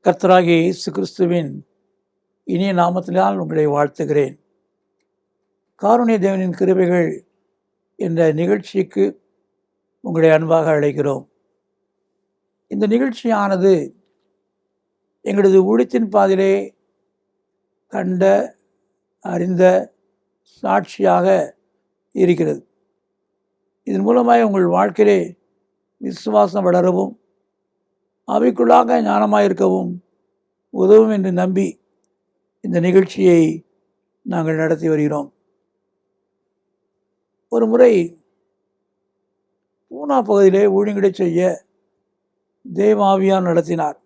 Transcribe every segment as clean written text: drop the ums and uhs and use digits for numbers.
கர்த்தராகிய இயேசு கிறிஸ்துவின் இனிய நாமத்தினால் உங்களை வாழ்த்துகிறேன். காருண்ய தேவனின் கிருபைகள் என்ற நிகழ்ச்சிக்கு உங்களை அன்பாக அழைக்கிறோம். இந்த நிகழ்ச்சியானது எங்களது ஊழியத்தின் பாதையிலே கண்ட அறிந்த சாட்சியாக இருக்கிறது. இதன் மூலமாக உங்கள் வாழ்க்கையிலே விசுவாசம் வளரவும் அவைக்குள்ளாக ஞானமாயிருக்கவும் உதவும் என்று நம்பி இந்த நிகழ்ச்சியை நாங்கள் நடத்தி வருகிறோம். ஒரு முறை பூனா பகுதியிலே ஊழியங்களை செய்ய தேவாவியார் நடத்தினார்.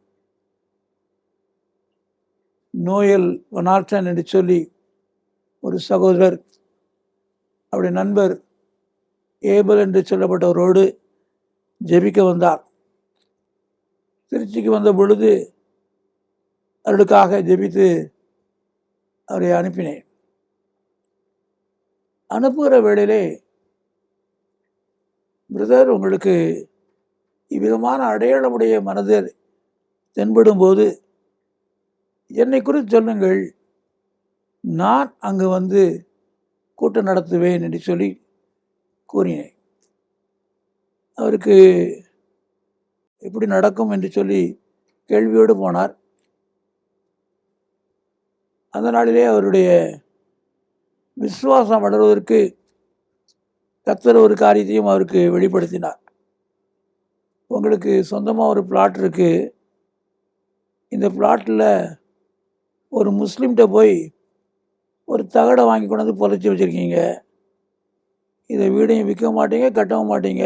நோயல் வனார்டன் என்று சொல்லி ஒரு சகோதரர், அவருடைய நண்பர் ஏபல் என்று சொல்லப்பட்டவரோடு ஜெபிக்க வந்தார். திருச்சிக்கு வந்த பொழுது அவர்களுக்காக ஜெபித்து அவரை அனுப்பினேன். அனுப்புகிற வேளையிலே, பிரதர், உங்களுக்கு இவ்விதமான அடையாளமுடைய மனதில் தென்படும் போது என்னை குறித்து சொல்லுங்கள், நான் அங்கு வந்து கூட்டம் நடத்துவேன் என்று சொல்லி கூறினேன். அவருக்கு எப்படி நடக்கும் என்று சொல்லி கேள்வியோடு போனார். அந்த நாளிலே அவருடைய விசுவாசம் வளர்வதற்கு கர்த்தர் ஒரு காரியத்தையும் அவருக்கு வெளிப்படுத்தினார். உங்களுக்கு சொந்தமாக ஒரு பிளாட் இருக்குது, இந்த பிளாட்டில் ஒரு முஸ்லீம்கிட்ட போய் ஒரு தகடை வாங்கி கொண்டு வந்து புதைச்சி வச்சுருக்கீங்க, இதை வீடையும் விற்க மாட்டீங்க, கட்டவும் மாட்டீங்க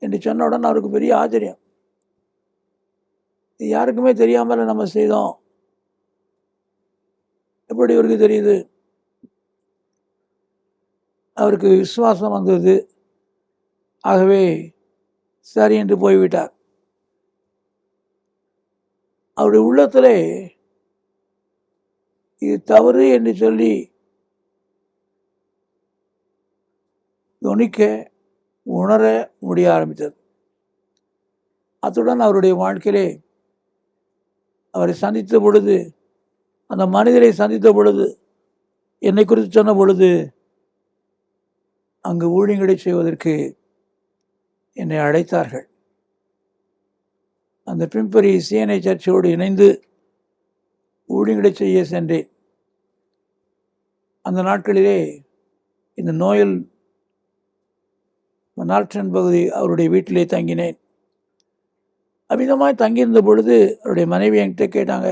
என்று சொன்ன உடனே அவருக்கு பெரிய ஆச்சரியம். இது யாருக்குமே தெரியாமல் நம்ம செய்தோம், எப்படி இவருக்கு தெரியுது? அவருக்கு விசுவாசம் வந்தது. ஆகவே சரி என்று போய்விட்டார். அவருடைய உள்ளத்திலே இது தவறு என்று சொல்லி துணிக்க உணர முடிய ஆரம்பித்தது. அத்துடன் அவருடைய வாழ்க்கையிலே அவரை சந்தித்த பொழுது, அந்த மனிதரை சந்தித்த பொழுது, என்னை குறித்து சொன்ன பொழுது, அங்கு ஊழியங்களை செய்வதற்கு என்னை அழைத்தார்கள். அந்த பிம்பரி சிஎன்ஐ சர்ச்சோடு இணைந்து ஊழியங்களை செய்ய சென்றேன். அந்த நாட்களிலே இந்த நோயல் மனால்டன் பகுதி அவருடைய வீட்டிலே தங்கினேன். அமிதமாய் தங்கியிருந்த பொழுது அவருடைய மனைவி என்கிட்ட கேட்டாங்க,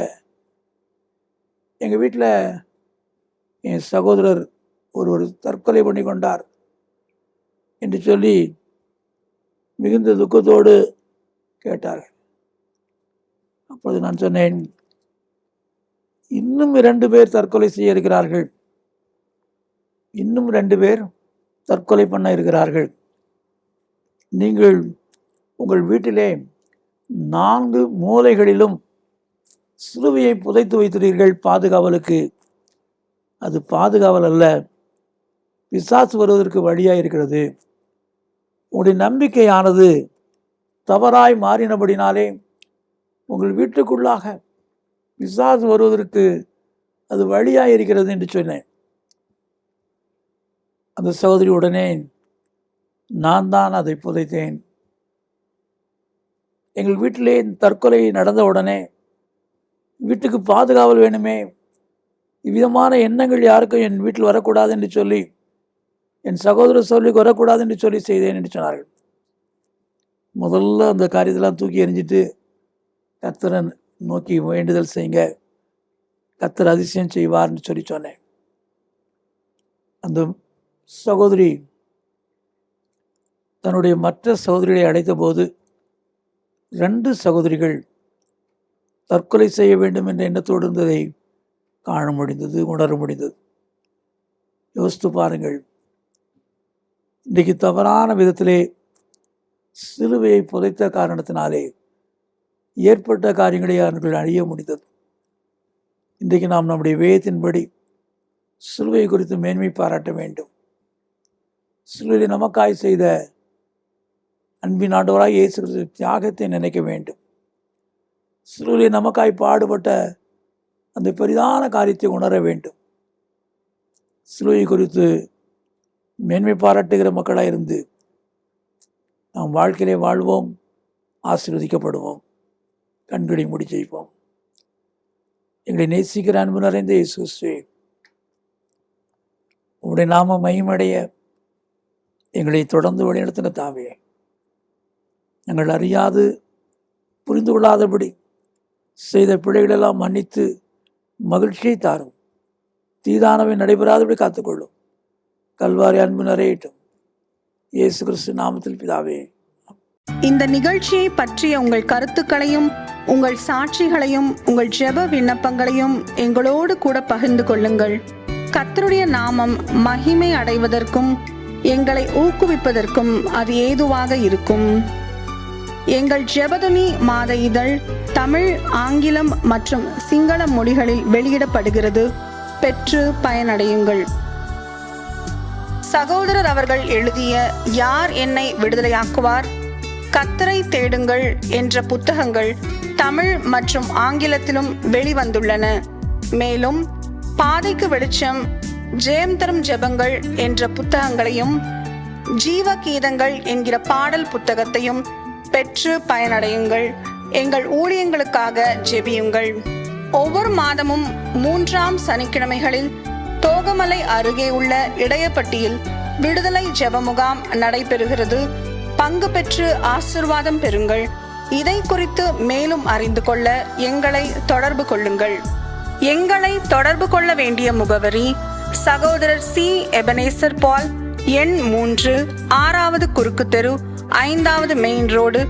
எங்கள் வீட்டில் என் சகோதரர் ஒருவர் தற்கொலை பண்ணி கொண்டார் என்று சொல்லி மிகுந்த துக்கத்தோடு கேட்டார்கள். அப்பொழுது நான் சொன்னேன், இன்னும் 2 பேர் தற்கொலை செய்ய இருக்கிறார்கள், இன்னும் 2 பேர் தற்கொலை பண்ண இருக்கிறார்கள். நீங்கள் உங்கள் வீட்டிலே 4 மூலைகளிலும் சிலுவையை புதைத்து வைத்தீர்கள் பாதுகாவலுக்கு. அது பாதுகாவல் அல்ல, பிசாசு வருவதற்கு வழியாக இருக்கிறது. உங்களுடைய நம்பிக்கையானது தவறாய் மாறினபடினாலே உங்கள் வீட்டுக்குள்ளாக பிசாசு வருவதற்கு அது வழியாக இருக்கிறது என்று சொன்னேன். அந்த சகோதரி உடனே, நான் தான் அதை புதைத்தேன். எங்கள் வீட்டிலே தற்கொலை நடந்த உடனே வீட்டுக்கு பாதுகாவல் வேணுமே, இவ்விதமான எண்ணங்கள் யாருக்கும் என் வீட்டில் வரக்கூடாது என்று சொல்லி, என் சகோதரர் சொல்லி வரக்கூடாது என்று சொல்லி செய்தேன் என்று சொன்னார்கள். முதல்ல அந்த காரியத்தெல்லாம் தூக்கி எறிஞ்சிட்டு கர்த்தரை நோக்கி வேண்டுதல் செய்யுங்க, கர்த்தர் அதிசயம் செய்வார்னு சொல்லி சொன்னேன். அந்த சகோதரி தன்னுடைய மற்ற சகோதரிகளை அழைத்த போது 2 சகோதரிகள் தற்கொலை செய்ய வேண்டும் என்ற எண்ணத்தோடு இருந்ததை காண முடிந்தது, உணர முடிந்தது. யோசித்து பாருங்கள், இன்றைக்கு தவறான விதத்திலே சிலுவையை புதைத்த காரணத்தினாலே ஏற்பட்ட காரியங்களை அவர்கள் அழிய முடிந்தது. இன்றைக்கு நாம் நம்முடைய வேதத்தின்படி சிலுவை குறித்து மேன்மை பாராட்ட வேண்டும். சிலுவையில் நமக்காய் செய்த அன்பின் ஆண்டவராய் இயேசு கிறிஸ்து தியாகத்தை நினைக்க வேண்டும். சிலுவையில் நமக்காய் பாடுபட்ட அந்த பெரிதான காரியத்தை உணர வேண்டும். சிலுவை குறித்து மேன்மை பாராட்டுகிற மக்களாக இருந்து நாம் வாழ்க்கையிலே வாழ்வோம், ஆசீர்வதிக்கப்படுவோம். கண்களை மூடி ஜெயிப்போம். எங்களை நேசிக்கிற அன்பு நிறைந்த இயேசு கிறிஸ்துவே, உம்முடைய நாம மகிமையடைய எங்களை தொடர்ந்து வழிநடத்தின தாவே, நாங்கள் அறியாது புரிந்து கொள்ளாதபடி செய்த பிழைகளெல்லாம் மன்னித்து மகிழ்ச்சியை தாரும். தீதானவை நடைபெறாதபடி காத்துக்கொள்ளும். கல்வாரி அன்பு நிறையட்டும். இயேசு கிறிஸ்து நாமத்தில் பிதாவே. இந்த நிகழ்ச்சியை பற்றிய உங்கள் கருத்துக்களையும் உங்கள் சாட்சிகளையும் உங்கள் ஜெப விண்ணப்பங்களையும் எங்களோடு கூட பகிர்ந்து கொள்ளுங்கள். கர்த்தருடைய நாமம் மகிமை அடைவதற்கும் எங்களை ஊக்குவிப்பதற்கும் அது ஏதுவாக இருக்கும். எங்கள் ஜெபதுனி மாத இதழ் தமிழ், ஆங்கிலம் மற்றும் சிங்கள மொழிகளில் வெளியிடப்படுகிறது. பெற்று பயனடையுங்கள். சகோதரர் அவர்கள் எழுதிய யார் என்னை விடுதலையாக்குவார், கர்த்தரை தேடுங்கள் என்ற புத்தகங்கள் தமிழ் மற்றும் ஆங்கிலத்திலும் வெளிவந்துள்ளன. மேலும் பாதைக்கு வெளிச்சம், ஜெயம் தரும் ஜெபங்கள் என்ற புத்தகங்களையும் ஜீவ கீதங்கள் என்கிற பாடல் புத்தகத்தையும் பெற்று பயனடையுங்கள். எங்கள் ஊழியங்களுக்காக ஜெபியுங்கள். ஒவ்வொரு மாதமும் 3ஆம் சனிக்கிழமைகளில் தோகமலை அருகே உள்ள இடையப்பட்டியில் விடுதலை ஜெப முகாம் நடைபெறுகிறது. பங்கு பெற்று ஆசீர்வாதம் பெறுங்கள். இதை குறித்து மேலும் அறிந்து கொள்ள எங்களை தொடர்பு கொள்ளுங்கள். எங்களை தொடர்பு கொள்ள வேண்டிய முகவரி: சகோதரர் சி. எபனேசர் பால், எண் 3, 6வது குறுக்கு தெரு, 5வது மெயின் ரோடு,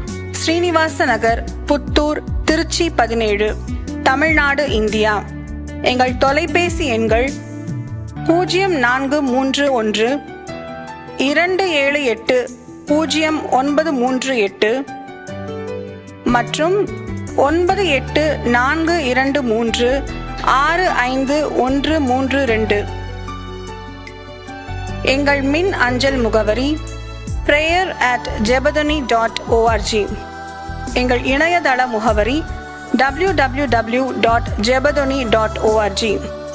ஸ்ரீனிவாச நகர், புத்தூர், திருச்சி 17, தமிழ்நாடு, இந்தியா. எங்கள் தொலைபேசி எண்கள் 0431 278 0938 மற்றும் 9842365132. எங்கள் மின் அஞ்சல் முகவரி prayer@jebadani.org. எங்கள் இணையதள முகவரி www.jebadani.org.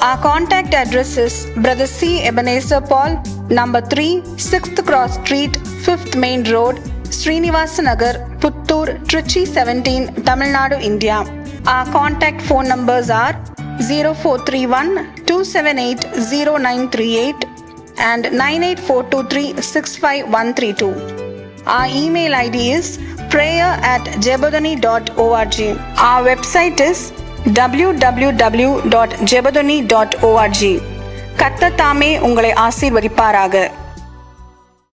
Our contact address is Brother C. Ebenezer Paul, number 3, 6th Cross Street, 5th Main Road, Srinivasa Nagar, Puttur, Trichy 17, Tamil Nadu, India. Our contact phone numbers are 0431 278 0938 and 98423 Our email ID is prayer@jebadani.org. Our website is www.jebadani.org. கர்த்தர் தாமே உங்களை ஆசீர்வதிப்பாராக.